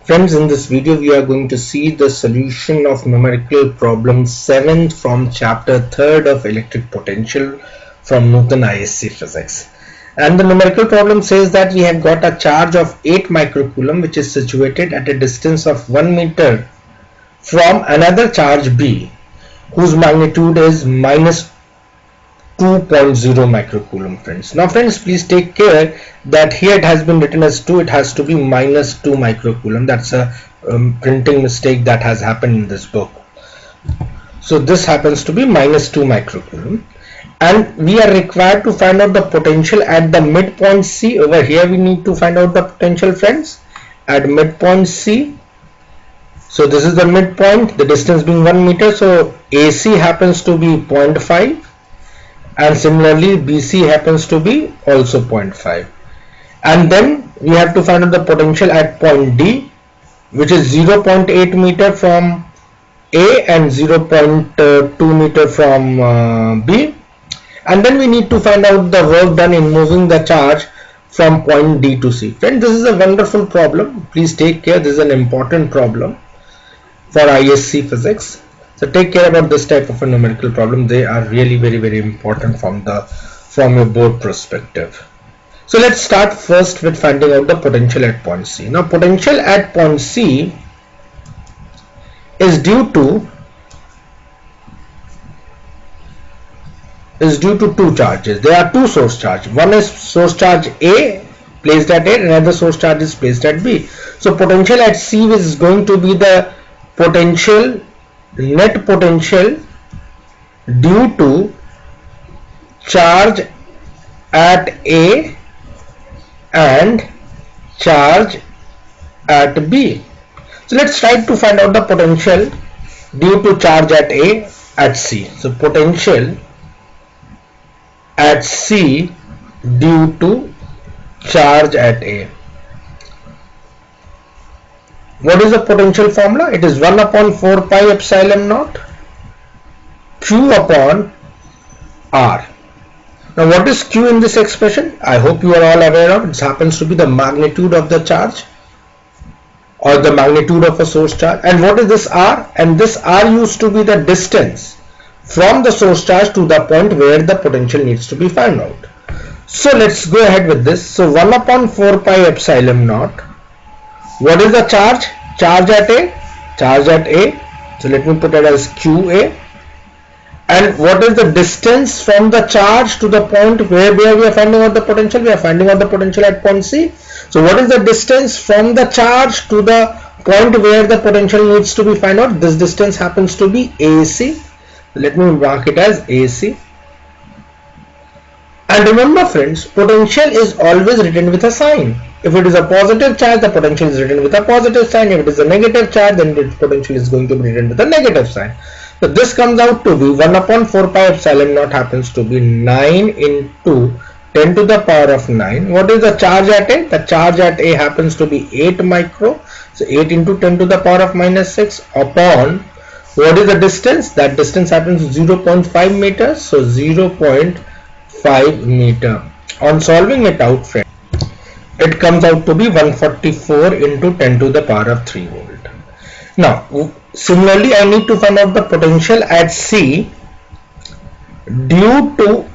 Friends, in this video we are going to see the solution of numerical problem 7 from chapter 3rd of electric potential from Newton ISC physics. And the numerical problem says that we have got a charge of 8 microcoulomb which is situated at a distance of 1 meter from another charge B whose magnitude is minus 2.0 microcoulomb. Friends, now friends, please take care that here it has been written as 2, it has to be minus 2 microcoulomb. That's a printing mistake that has happened in this book. So this happens to be minus 2 microcoulomb, and we are required to find out the potential at the midpoint C. Over here we need to find out the potential, friends, at midpoint C. So this is the midpoint, the distance being 1 meter, so AC happens to be 0.5 and similarly BC happens to be also 0.5, and then we have to find out the potential at point D, which is 0.8 meter from A and 0.2 meter from B, and then we need to find out the work done in moving the charge from point D to C. Friends, this is a wonderful problem. Please take care, this is an important problem for ISC physics. So take care about this type of a numerical problem. They are really very important from your board perspective. So let's start first with finding out the potential at point C. Now potential at point C is due to two charges. There are two source charges. One is source charge A placed at A, and another source charge is placed at B. So potential at C is going to be the potential, net potential due to charge at A and charge at B. So let's try to find out the potential due to charge at A at C. So potential at C due to charge at A. What is the potential formula? It is 1 upon 4 pi epsilon naught Q upon R. Now what is Q in this expression? I hope you are all aware of. It happens to be the magnitude of the charge or the magnitude of a source charge. And what is this R? And this R used to be the distance from the source charge to the point where the potential needs to be found out. So let's go ahead with this. So 1 upon 4 pi epsilon naught. What is the charge? Charge at A. Charge at A. So let me put it as QA. And what is the distance from the charge to the point where we are finding out the potential? We are finding out the potential at point C. So what is the distance from the charge to the point where the potential needs to be found out? This distance happens to be AC. Let me mark it as AC. And remember friends, potential is always written with a sign. If it is a positive charge, the potential is written with a positive sign. If it is a negative charge, then the potential is going to be written with a negative sign. So this comes out to be 1 upon 4 pi epsilon naught happens to be 9 into 10 to the power of 9. What is the charge at A? The charge at A happens to be 8 micro. So 8 into 10 to the power of minus 6 upon, what is the distance? That distance happens to 0.5 meters. So 0.5 meter. On solving it out, friends, it comes out to be 144 into 10 to the power of 3 volt. Now similarly, I need to find out the potential at C due to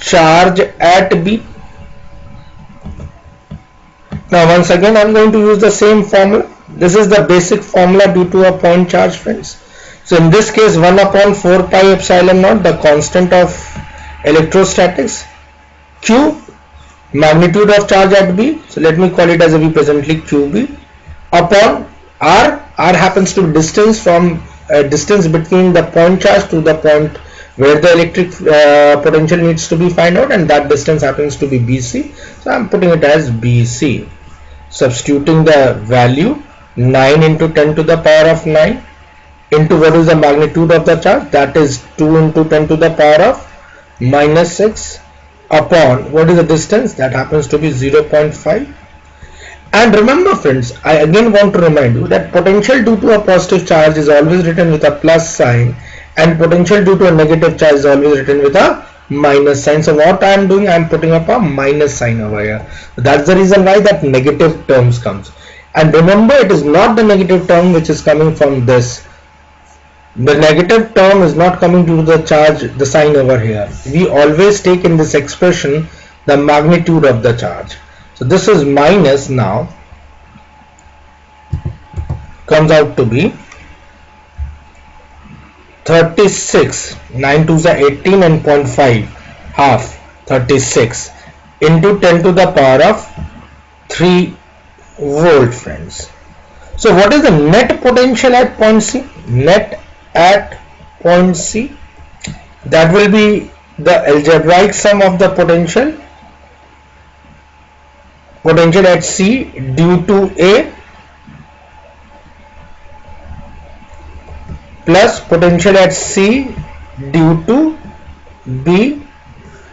charge at B. Now once again I am going to use the same formula. This is the basic formula due to a point charge, friends. So in this case 1 upon 4 pi epsilon naught, the constant of electrostatics, Q, magnitude of charge at B, so let me call it as we presently QB, upon R. R happens to be distance from distance between the point charge to the point where the electric potential needs to be found out, and that distance happens to be BC. So I am putting it as BC. Substituting the value, 9 into 10 to the power of 9 into what is the magnitude of the charge, that is 2 into 10 to the power of minus 6 upon what is the distance, that happens to be 0.5. And remember friends, I again want to remind you that potential due to a positive charge is always written with a plus sign, and potential due to a negative charge is always written with a minus sign. So what I am doing, I am putting up a minus sign over here. That's the reason why that negative terms comes. And remember, it is not the negative term which is coming from this. The negative term is not coming due to the charge, the sign over here. We always take in this expression the magnitude of the charge. So this is minus, now comes out to be 36, 9 2s are 18 and 0.5, half 36 into 10 to the power of 3 volt, friends. So what is the net potential at point C? Net at point C, that will be the algebraic sum of the potential at C due to A plus potential at C due to B.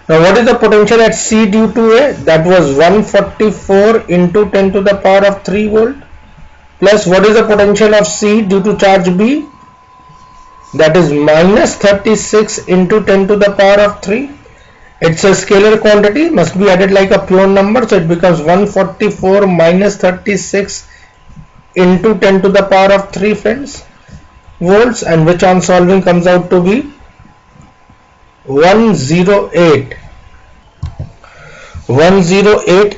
Now what is the potential at C due to A? That was 144 into 10 to the power of 3 volt, plus what is the potential of C due to charge B? That is minus 36 into 10 to the power of 3. It's a scalar quantity, must be added like a pure number, so it becomes 144 minus 36 into 10 to the power of 3, friends, volts, and which on solving comes out to be 108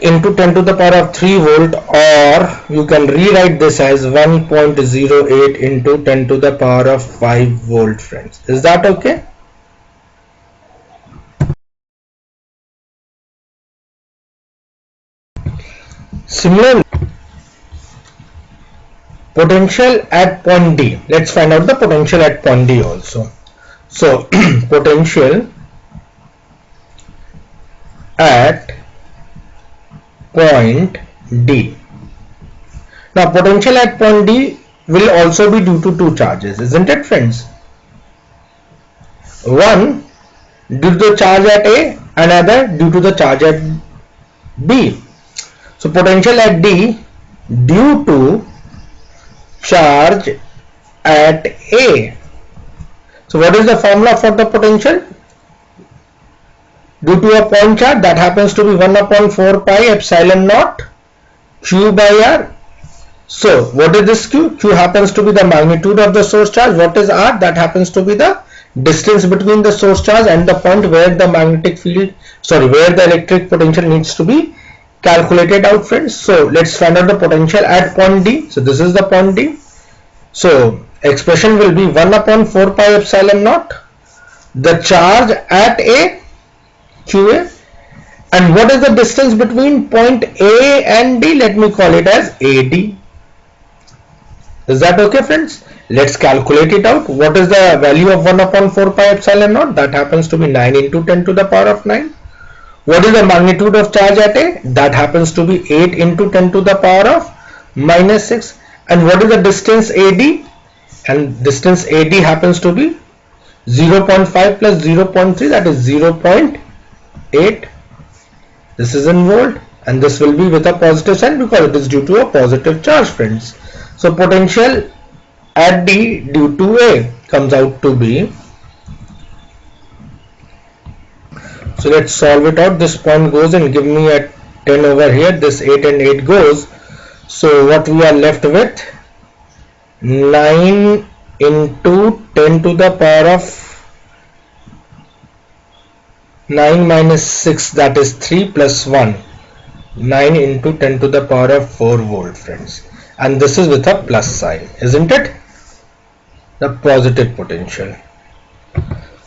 into 10 to the power of 3 volt, or you can rewrite this as 1.08 into 10 to the power of 5 volt, friends. Is that okay? Similarly, potential at point D. Let's find out the potential at point D also. So potential at point D. Now potential at point D will also be due to two charges, isn't it, friends? One due to the charge at A, another due to the charge at B. So potential at D due to charge at A. So what is the formula for the potential? Due to a point charge, that happens to be 1 upon 4 pi epsilon naught Q by R. So what is this Q? Q happens to be the magnitude of the source charge. What is R? That happens to be the distance between the source charge and the point where the magnetic field, where the electric potential needs to be calculated out, friends. So let's find out the potential at point D. So this is the point D. So expression will be 1 upon 4 pi epsilon naught, the charge at A, QA, and what is the distance between point A and D? Let me call it as AD. Is that okay, friends? Let's calculate it out. What is the value of 1 upon 4 pi epsilon naught? That happens to be 9 into 10 to the power of 9. What is the magnitude of charge at A? That happens to be 8 into 10 to the power of minus 6. And what is the distance AD? And distance AD happens to be 0.5 plus 0.3, that is 0.8. This is in volt, and this will be with a positive sign because it is due to a positive charge, friends. So potential at D due to A comes out to be, so let's solve it out. This point goes and give me a 10 over here, this 8 and 8 goes. So what we are left with, 9 into 10 to the power of 9 minus 6, that is 3 plus 1, 9 into 10 to the power of 4 volt, friends. And this is with a plus sign, isn't it? The positive potential.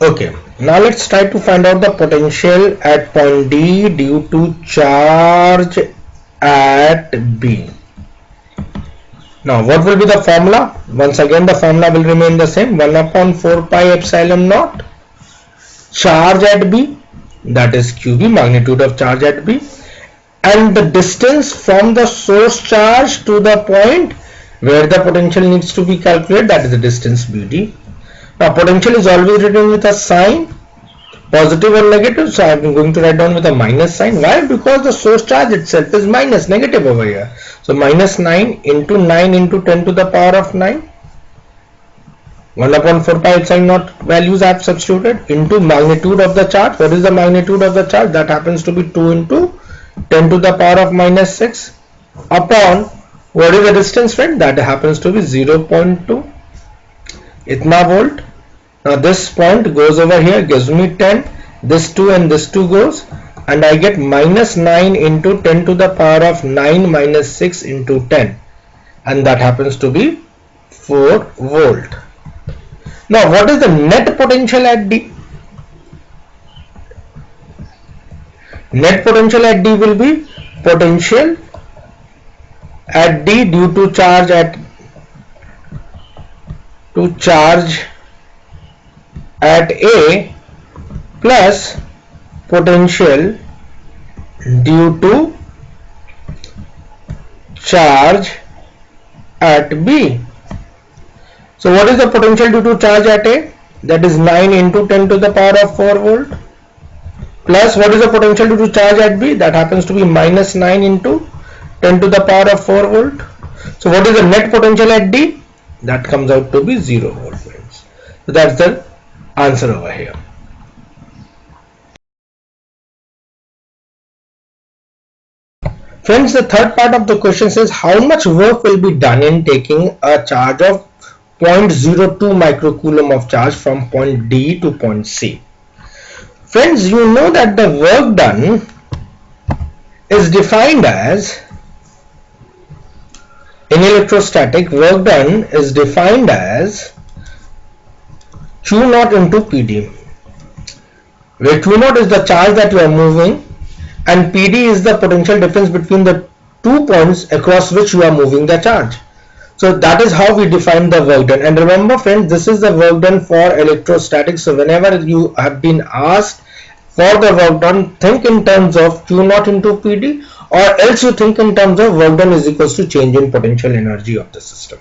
Okay, now let's try to find out the potential at point D due to charge at B. Now what will be the formula? Once again the formula will remain the same, 1 upon 4 pi epsilon naught charge at B, that is QB, magnitude of charge at B, and the distance from the source charge to the point where the potential needs to be calculated, that is the distance BD. Now potential is always written with a sign, positive or negative, so I am going to write down with a minus sign. Why? Because the source charge itself is minus, negative over here. So minus 9 into 9 into 10 to the power of 9. 1 upon 4 pi epsilon naught values I have substituted into magnitude of the charge. What is the magnitude of the charge? That happens to be 2 into 10 to the power of minus 6 upon What is the distance, friend? That happens to be 0.2 itna volt. Now this point goes over here, gives me 10, this 2 and this 2 goes, and I get minus 9 into 10 to the power of 9 minus 6 into 10, and that happens to be 4 volt. Now what is the net potential at D? Net potential at D will be potential at D due to charge at A plus potential due to charge at B. So what is the potential due to charge at A? That is 9 into 10 to the power of 4 volt, plus what is the potential due to charge at B? That happens to be minus 9 into 10 to the power of 4 volt. So what is the net potential at D? That comes out to be 0 volt, friends. So that's the answer over here. Friends, the third part of the question says how much work will be done in taking a charge of 0.02 microcoulomb of charge from point D to point C. Friends, you know that the work done is defined as, in electrostatic, work done is defined as Q naught into PD, where Q naught is the charge that you are moving and PD is the potential difference between the 2 points across which you are moving the charge. So that is how we define the work done. And remember, friends, this is the work done for electrostatics. So whenever you have been asked for the work done, think in terms of Q naught into PD, or else you think in terms of work done is equals to change in potential energy of the system.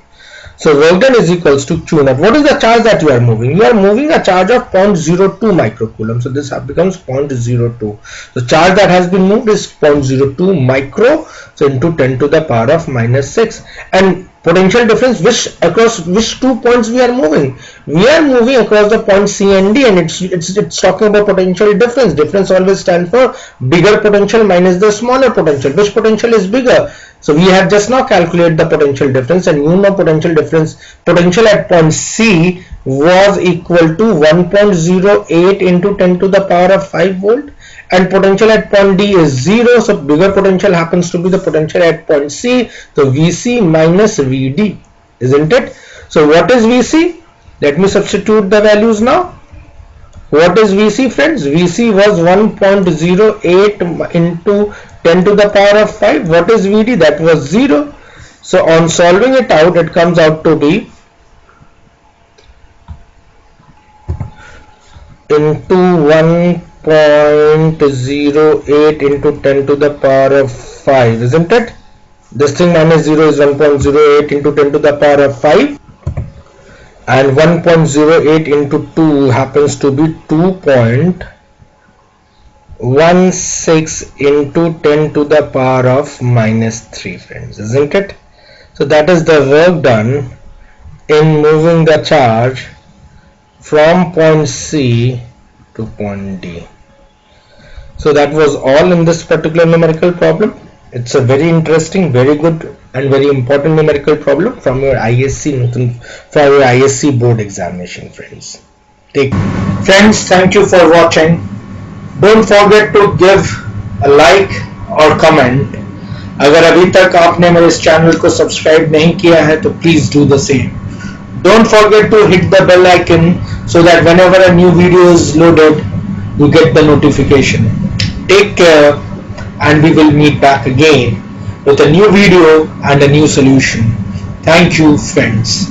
So work done is equals to Q naught. What is the charge that you are moving? You are moving a charge of 0.02 microcoulomb. So this becomes 0.02. The charge that has been moved is 0.02 micro, so into 10 to the power of minus 6. And potential difference, across which 2 points we are moving? We are moving across the point C and D, and it's talking about potential difference. Difference always stands for bigger potential minus the smaller potential. Which potential is bigger? So we have just now calculated the potential difference, and you know potential difference, potential at point C was equal to 1.08 into 10 to the power of 5 volt, and potential at point D is 0, so bigger potential happens to be the potential at point C, so VC minus VD, isn't it? So what is VC? Let me substitute the values now. What is VC, friends? VC was 1.08 into 10 to the power of 5. What is VD? That was 0. So on solving it out, it comes out to be into 1.08 into 10 to the power of 5, isn't it? This thing minus 0 is 1.08 into 10 to the power of 5, and 1.08 into 2 happens to be 2.16 into 10 to the power of minus 3, friends, isn't it? So that is the work done in moving the charge from point C to point D. So that was all in this particular numerical problem. It's a very interesting, very good and very important numerical problem from your ISC board examination, friends. Friends, thank you for watching. Don't forget to give a like or comment. अगर अभी तक आपने मेरे इस channel को subscribe नहीं किया है तो please do the same. Don't forget to hit the bell icon so that whenever a new video is loaded, you get the notification. Take care, and we will meet back again with a new video and a new solution. Thank you, friends.